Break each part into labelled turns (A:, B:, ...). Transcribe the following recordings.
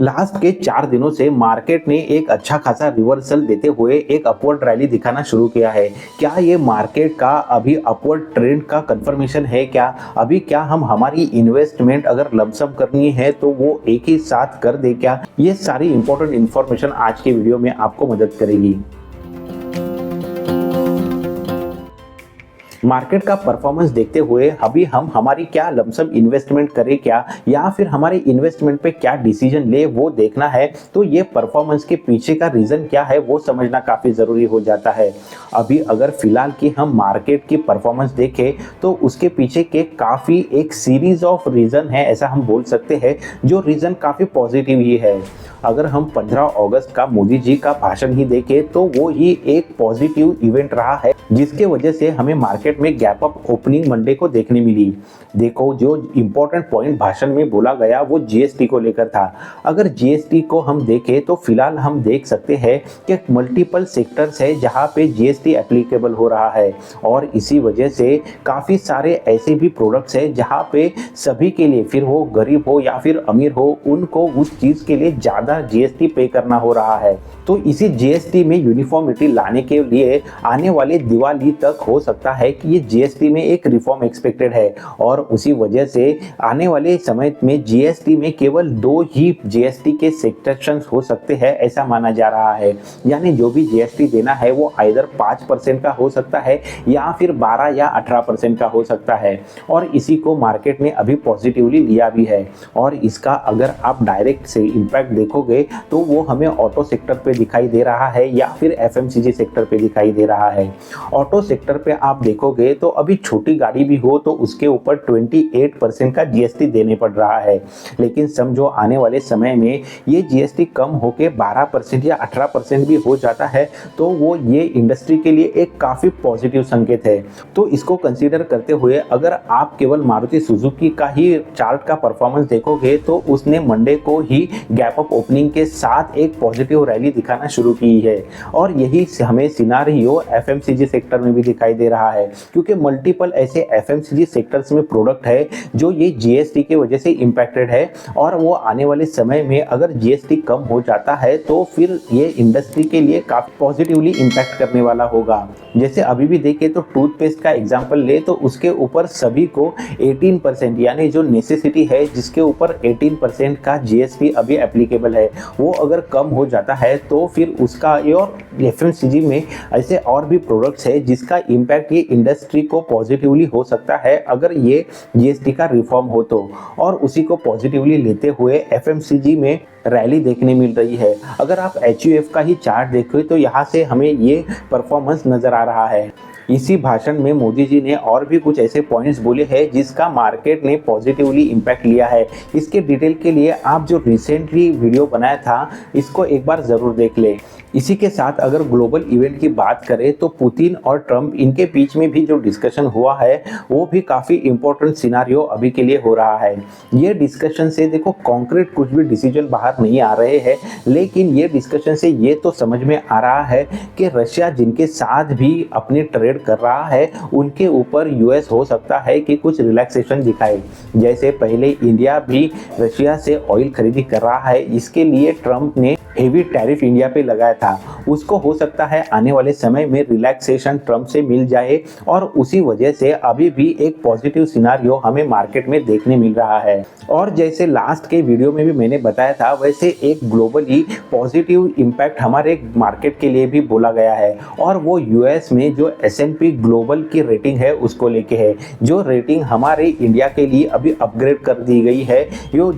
A: Last के 4 दिनों से मार्केट ने एक अच्छा खासा रिवर्सल देते हुए एक अपवर्ड रैली दिखाना शुरू किया है। क्या ये मार्केट का अभी अपवर्ड ट्रेंड का कंफर्मेशन है क्या? अभी क्या हम हमारी इन्वेस्टमेंट अगर लमसम करनी है तो वो एक ही साथ कर दे क्या? ये सारी इंपॉर्टेंट इन्फॉर्मेशन आज के वीडियो में आपको मदद करेगी। मार्केट का परफॉर्मेंस देखते हुए अभी हम हमारी क्या लमसम इन्वेस्टमेंट करें क्या, या फिर हमारे इन्वेस्टमेंट पे क्या डिसीजन ले वो देखना है। तो ये परफॉर्मेंस के पीछे का रीजन क्या है वो समझना काफी जरूरी हो जाता है। अभी अगर फिलहाल की हम मार्केट की परफॉर्मेंस देखें तो उसके पीछे के काफी एक सीरीज ऑफ रीजन है, ऐसा हम बोल सकते हैं, जो रीजन काफी पॉजिटिव ही है। अगर हम 15 अगस्त का मोदी जी का भाषण ही देखें तो वो ही एक पॉजिटिव इवेंट रहा है, जिसके वजह से हमें मार्केट में गैप अप ओपनिंग मंडे को देखने मिली। देखो, जो इंपॉर्टेंट पॉइंट भाषण में बोला गया वो जीएसटी को लेकर था। अगर जीएसटी को हम देखें तो फिलहाल हम देख सकते हैं कि मल्टीपल सेक्टर्स है जहां पे जीएसटी एप्लीकेबल हो रहा है, और इसी वजह से काफी सारे ऐसे भी प्रोडक्ट्स है जहां पे सभी के लिए, फिर वो गरीब हो या फिर अमीर हो, उनको उस चीज के लिए ज्यादा जीएसटी पे करना हो रहा है। तो इसी जीएसटी में यूनिफॉर्मिटी लाने के लिए आने वाले दिवाली तक हो सकता है कि ये जीएसटी में एक रिफॉर्म एक्सपेक्टेड है, और उसी वजह से आने वाले समय में जीएसटी में केवल 2 ही जीएसटी के सेक्शंस हो सकते हैं, ऐसा माना जा रहा है। यानी जो भी जीएसटी देना है वो आइदर 5% का हो सकता है या फिर 12 या 18% का हो सकता है, और इसी को मार्केट ने अभी पॉजिटिवली लिया भी है। और इसका अगर आप डायरेक्ट से इम्पैक्ट देखोगे तो वो हमें ऑटो सेक्टर पे दिखाई दे रहा है या फिर एफएमसीजी सेक्टर पे दिखाई दे रहा है। ऑटो सेक्टर पे आप देखोगे तो अभी छोटी गाड़ी भी हो तो उसके ऊपर 28% का जीएसटी देने पड़ रहा है, लेकिन समझो आने वाले समय में ये जीएसटी कम होके 12% या 18% भी हो जाता है तो वो ये इंडस्ट्री के लिए एक काफी पॉजिटिव संकेत है। तो इसको कंसीडर करते हुए अगर आप केवल मारुति सुजुकी का ही चार्ट का परफॉर्मेंस देखोगे तो उसने मंडे को ही गैप अप ओपनिंग के साथ एक पॉजिटिव रैली दिखाना शुरू की है, और यही हमें सिनारियो एफएमसीजी सेक्टर में भी दिखाई दे रहा है, क्योंकि मल्टीपल ऐसे एफएमसीजी सेक्टर्स में प्रोडक्ट है जो ये जीएसटी के वजह से इंपैक्टेड है, और वो आने वाले समय में अगर जीएसटी कम हो जाता है तो फिर ये इंडस्ट्री के लिए काफी पॉजिटिवली इंपैक्ट करने वाला होगा। जैसे अभी भी देखें तो टूथपेस्ट का एग्जांपल ले तो उसके ऊपर सभी को 18%, यानी जो नेसेसिटी है जिसके ऊपर 18% का जीएसटी अभी एप्लीकेबल है, वो अगर कम हो जाता है तो फिर उसका, और एफएमसीजी में ऐसे और भी प्रोडक्ट्स है जिसका इम्पैक्ट ये इंडस्ट्री को पॉजिटिवली हो सकता है अगर ये जीएसटी का रिफॉर्म हो तो। और उसी को पॉजिटिवली लेते हुए एफएमसीजी में रैली देखने मिल रही है। अगर आप एचयूएफ का ही चार्ट देखो तो यहाँ से हमें ये परफॉर्मेंस नजर आ रहा है। इसी भाषण में मोदी जी ने और भी कुछ ऐसे पॉइंट्स बोले हैं जिसका मार्केट ने पॉजिटिवली इम्पैक्ट लिया है। इसके डिटेल के लिए आप जो रिसेंटली वीडियो बनाया था इसको एक बार ज़रूर देख लें। इसी के साथ अगर ग्लोबल इवेंट की बात करें तो पुतिन और ट्रंप, इनके बीच में भी जो डिस्कशन हुआ है वो भी काफ़ी इंपॉर्टेंट सिनारियो अभी के लिए हो रहा है। ये डिस्कशन से देखो कॉन्क्रीट कुछ भी डिसीजन बाहर नहीं आ रहे हैं, लेकिन ये डिस्कशन से ये तो समझ में आ रहा है कि रशिया जिनके साथ भी अपने ट्रेड कर रहा है उनके ऊपर यूएस हो सकता है कि कुछ रिलैक्सेशन दिखाए। जैसे पहले इंडिया भी रशिया से ऑयल खरीदी कर रहा है, इसके लिए ट्रंप ने हेवी टैरिफ इंडिया पे लगाया था, उसको हो सकता है आने वाले समय में रिलैक्सेशन ट्रंप से मिल जाए, और उसी वजह से अभी भी एक पॉजिटिव सिनारियो हमें मार्केट में देखने मिल रहा है। और जैसे लास्ट के वीडियो में भी मैंने बताया था वैसे एक ग्लोबली पॉजिटिव इम्पैक्ट हमारे मार्केट के लिए भी बोला गया है, और वो यूएस में जो एस&पी ग्लोबल की रेटिंग है उसको लेके है। जो रेटिंग हमारे इंडिया के लिए अभी अपग्रेड कर दी गई है, जो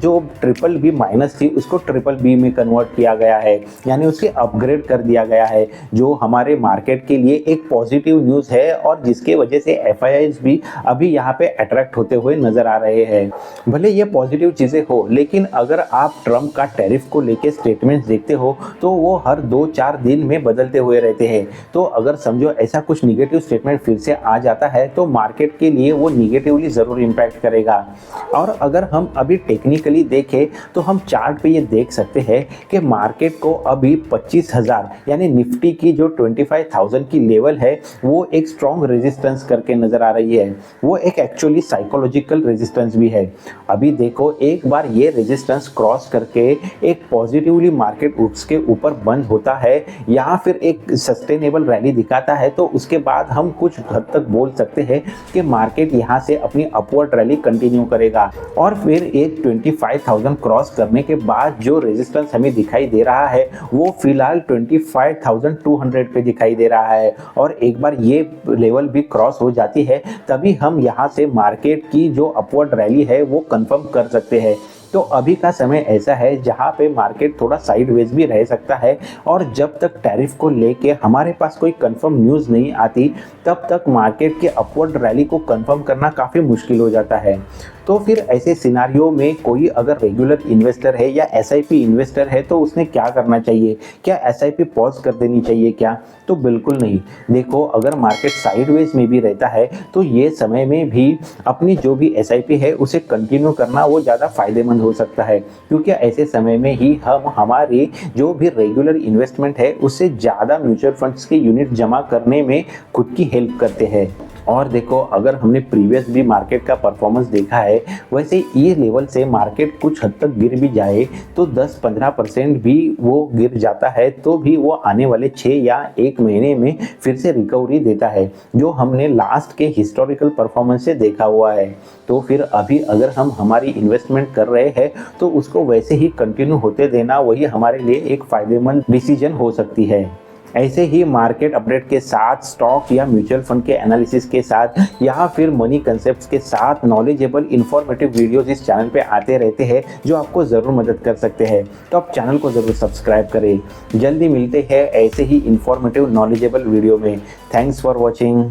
A: BBB- थी उसको BBB में कन्वर्ट किया गया है, यानी उसके अपग्रेड कर दिया गया है, जो हमारे मार्केट के लिए एक पॉजिटिव न्यूज़ है, और जिसके वजह से एफआईआईज भी अभी यहाँ पे अट्रैक्ट होते हुए नजर आ रहे हैं। भले ये पॉजिटिव चीज़ें हो, लेकिन अगर आप ट्रंप का टैरिफ को लेके स्टेटमेंट्स देखते हो तो वो हर 2-4 दिन में बदलते हुए रहते हैं। तो अगर समझो ऐसा कुछ निगेटिव स्टेटमेंट फिर से आ जाता है तो मार्केट के लिए वो निगेटिवली ज़रूर इम्पैक्ट करेगा। और अगर हम अभी टेक्निकली देखें तो हम चार्ट पे ये देख सकते हैं कि मार्केट मार्केट को अभी 25,000 यानी निफ्टी की जो 25,000 की लेवल है वो एक स्ट्रॉन्ग रेजिस्टेंस करके नजर आ रही है। वो एक एक्चुअली साइकोलॉजिकल रेजिस्टेंस भी है। अभी देखो एक बार ये रेजिस्टेंस क्रॉस करके एक पॉजिटिवली मार्केट उसके ऊपर बंद होता है या फिर एक सस्टेनेबल रैली दिखाता है तो उसके बाद हम कुछ हद तक बोल सकते हैं कि मार्केट यहाँ से अपनी अपवर्ड रैली कंटिन्यू करेगा। और फिर एक 25,000 क्रॉस करने के बाद जो रेजिस्टेंस हमें दिखाई दे रहा है वो फिलहाल 25,200 पे दिखाई दे रहा है। और एक बार ये लेवल भी क्रॉस हो जाती है तभी हम यहाँ से मार्केट की जो अपवर्ड रैली है वो कंफर्म कर सकते हैं। तो अभी का समय ऐसा है जहां पे मार्केट थोड़ा साइडवेज भी रह सकता है और जब तक टैरिफ को लेके हमारे पास कोई कंफर्म न्यूज़ नहीं आती तब तक मार्केट के अपवर्ड रैली को कंफर्म करना काफ़ी मुश्किल हो जाता है। तो फिर ऐसे सिनारियो में कोई अगर रेगुलर इन्वेस्टर है या एसआईपी इन्वेस्टर है तो उसने क्या करना चाहिए? क्या एसआईपी पॉज कर देनी चाहिए क्या? तो बिल्कुल नहीं। देखो अगर मार्केट साइडवेज में भी रहता है तो ये समय में भी अपनी जो भी एसआईपी है उसे कंटिन्यू करना वो ज़्यादा फायदेमंद हो सकता है, क्योंकि ऐसे समय में ही हम हमारी जो भी रेगुलर इन्वेस्टमेंट है उससे ज़्यादा म्यूचुअल फंड्स के यूनिट जमा करने में खुद की हेल्प करते हैं। और देखो अगर हमने प्रीवियस भी मार्केट का परफॉर्मेंस देखा है वैसे ये लेवल से मार्केट कुछ हद तक गिर भी जाए तो 10-15% भी वो गिर जाता है तो भी वो आने वाले 6 या 1 महीने में फिर से रिकवरी देता है, जो हमने लास्ट के हिस्टोरिकल परफॉर्मेंस से देखा हुआ है। तो फिर अभी अगर हम हमारी इन्वेस्टमेंट कर रहे हैं तो उसको वैसे ही कंटिन्यू होते देना वही हमारे लिए एक फायदेमंद डिसीजन हो सकती है। ऐसे ही मार्केट अपडेट के साथ, स्टॉक या म्यूचुअल फंड के एनालिसिस के साथ या फिर मनी कंसेप्ट्स के साथ नॉलेजेबल इन्फॉर्मेटिव वीडियोस इस चैनल पे आते रहते हैं जो आपको ज़रूर मदद कर सकते हैं। तो आप चैनल को ज़रूर सब्सक्राइब करें। जल्दी मिलते हैं ऐसे ही इन्फॉर्मेटिव नॉलेजेबल वीडियो में। Thanks for watching.